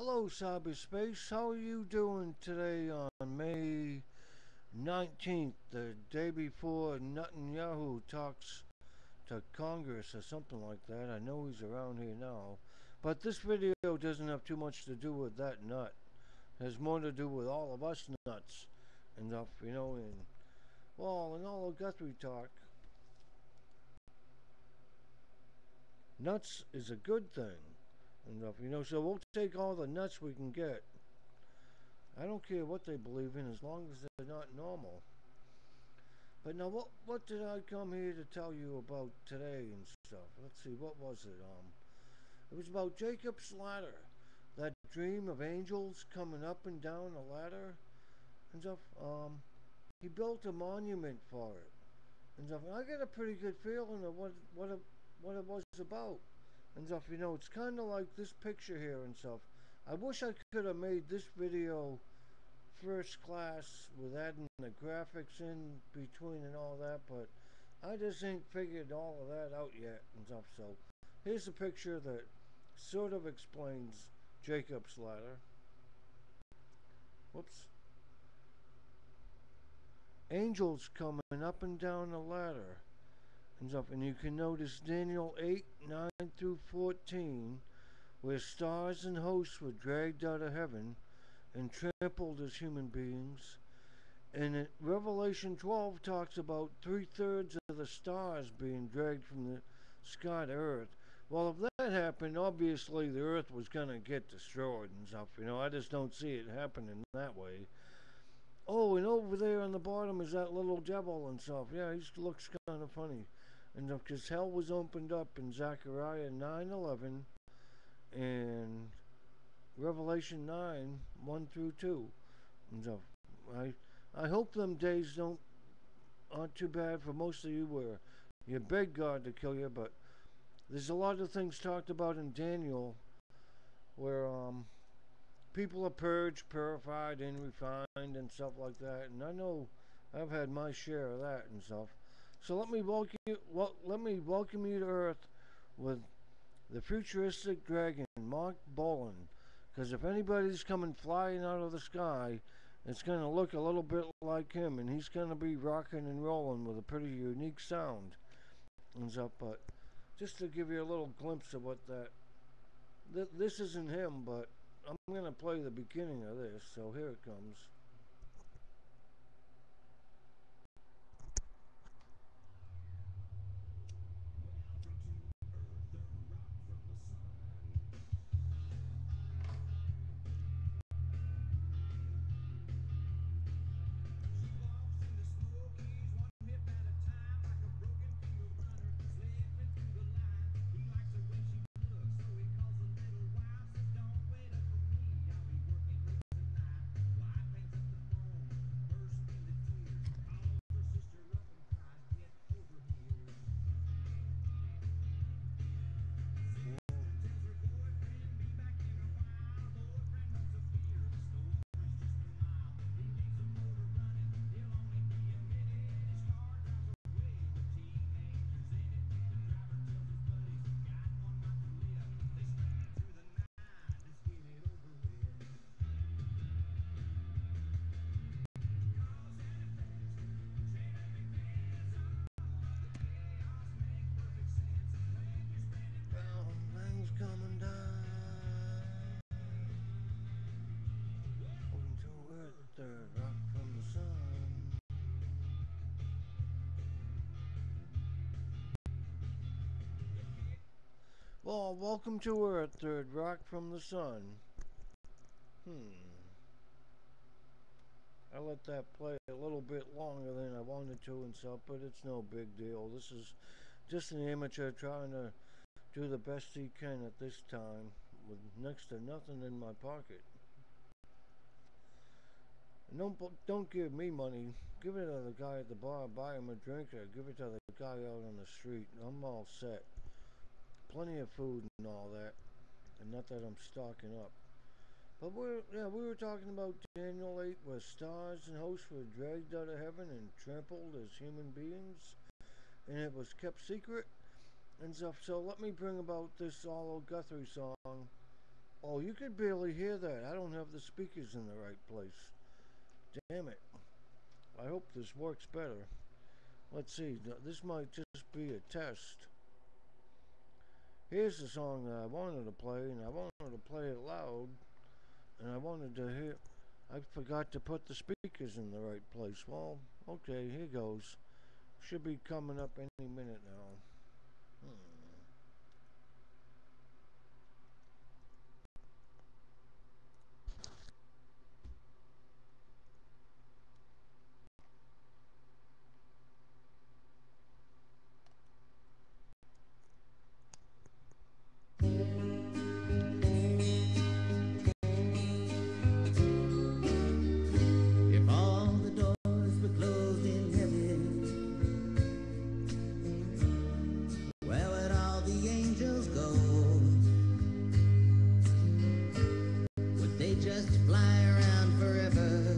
Hello, cyberspace. How are you doing today on May 19th, the day before Netanyahu talks to Congress or something like that? I know he's around here now. But this video doesn't have too much to do with that nut. It has more to do with all of us nuts and stuff, and all the Guthrie talk. Nuts is a good thing. And stuff, so we'll take all the nuts we can get. I don't care what they believe in as long as they're not normal. But now, what did I come here to tell you about today and stuff? Let's see, what was it? It was about Jacob's ladder, that dream of angels coming up and down a ladder and stuff. He built a monument for it and stuff. And I got a pretty good feeling of what it was about and stuff. It's kind of like this picture here and stuff. I wish I could have made this video first class with adding the graphics in between and all that, but I just ain't figured all of that out yet and stuff. So here's a picture that sort of explains Jacob's ladder. Whoops. Angels coming up and down the ladder and stuff, and you can notice Daniel 8, 9 through 14, where stars and hosts were dragged out of heaven and trampled as human beings. And Revelation 12 talks about 2/3 of the stars being dragged from the sky to earth. Well, if that happened, obviously the earth was going to get destroyed and stuff. I just don't see it happening that way. Oh, and over there on the bottom is that little devil and stuff. Yeah, he looks kind of funny. And because hell was opened up in Zechariah 9:11 and Revelation 9, 1 through 2. And stuff. I hope them days aren't too bad for most of you where you beg God to kill you, but there's a lot of things talked about in Daniel where people are purged, purified, and refined and stuff like that. And I know I've had my share of that and stuff. So let me welcome you to Earth with the futuristic dragon, Mark Bolan. Because if anybody's coming flying out of the sky, it's going to look a little bit like him, and he's going to be rocking and rolling with a pretty unique sound and stuff. But just to give you a little glimpse of what this isn't him, but I'm going to play the beginning of this, so here it comes. Things coming down to earth, third rock from the sun. Well, welcome to Earth, third rock from the sun. I let that play a little bit longer than I wanted to and stuff, but it's no big deal. This is just an amateur trying to do the best he can at this time with next to nothing in my pocket. And don't give me money. Give it to the guy at the bar. Buy him a drink, or give it to the guy out on the street. I'm all set. Plenty of food and all that, and not that I'm stocking up. But we were talking about Daniel 8, where stars and hosts were dragged out of heaven and trampled as human beings, and it was kept secret and stuff. So let me bring about this All Guthrie song Oh, you could barely hear that. I don't have the speakers in the right place. Damn it. I hope this works better. Let's see. This might just be a test. Here's the song that I wanted to play, and I wanted to play it loud, and I wanted to hear. I forgot to put the speakers in the right place. Well, okay, here goes. Should be coming up any minute now. If all the doors were closed in heaven, where would all the angels go? Would they just fly around forever?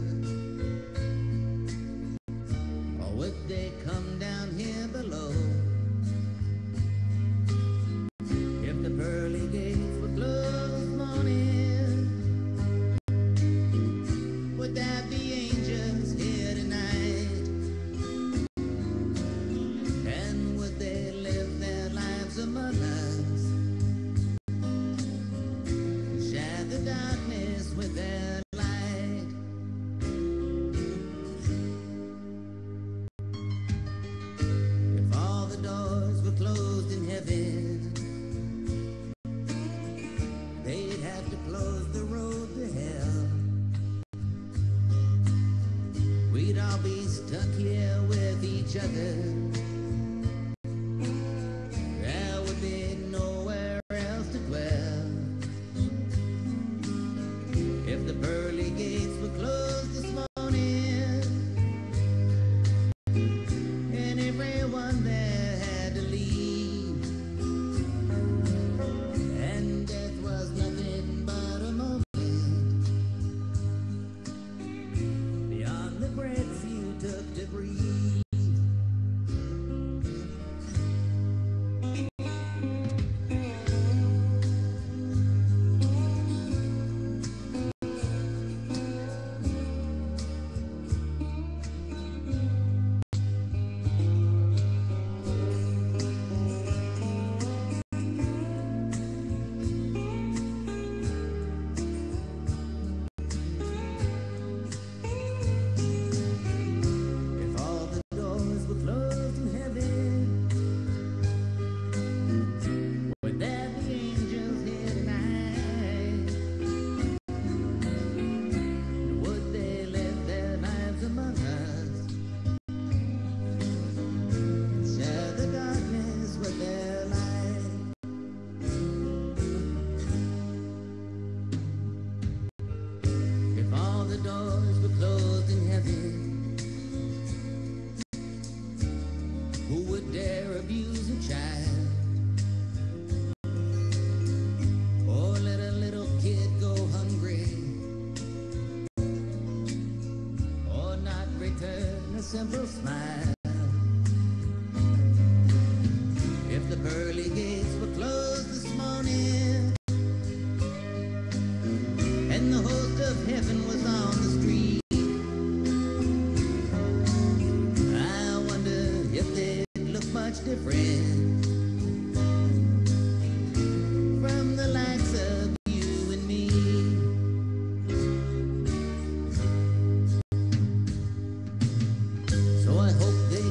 Or would they come down here below? If the pearly gates were closed this morning, would there be angels here tonight? And would they live their lives among us? Share the darkness with their light? If all the doors were closed in heaven, they'd have to close the road to hell. We'd all be stuck here with each other. There would be nowhere else to dwell. If the pearly gates were closed this morning, and everyone there had to leave, and death was nothing but a moment beyond the breaths you took to breathe. If all the doors were closed in heaven, would there be angels here tonight? Would they live their lives among us? Share the darkness with their light? If all the doors were closed in heaven, who would dare abuse a child? Or let a little kid go hungry? Or not return a simple smile? If the pearly gates were closed this morning, and the host of heaven was on the street, I wonder if they'd look much different from the likes of you and me. So I hope they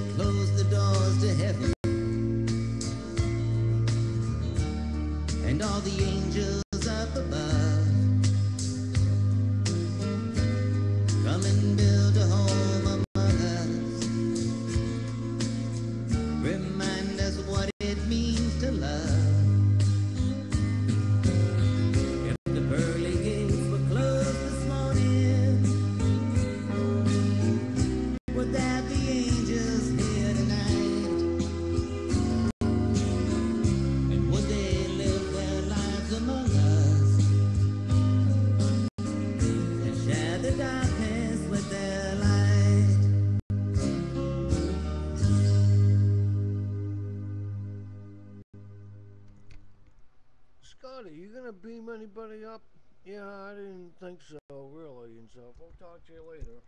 beam anybody up? Yeah, I didn't think so, really, and stuff. I'll talk to you later.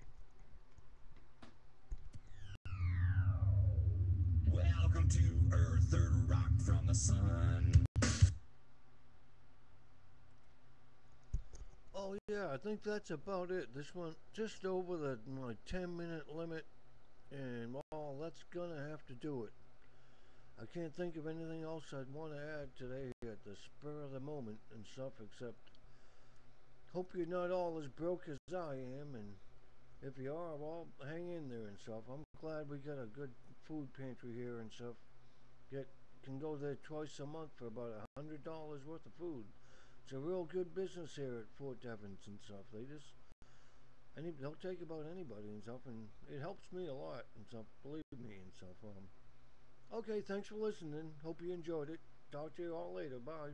Welcome to Earth, third rock from the sun. Oh yeah, I think that's about it. This one just over the 10-minute limit, and well, that's gonna have to do it. I can't think of anything else I'd want to add today at the spur of the moment and stuff, except hope you're not all as broke as I am, and if you are, well, hang in there and stuff. I'm glad we got a good food pantry here and stuff. Get can go there twice a month for about $100 worth of food. It's a real good business here at Fort Devens and stuff. They'll take about anybody and stuff, and it helps me a lot and stuff. Believe me and stuff. Okay, thanks for listening. Hope you enjoyed it. Talk to you all later. Bye.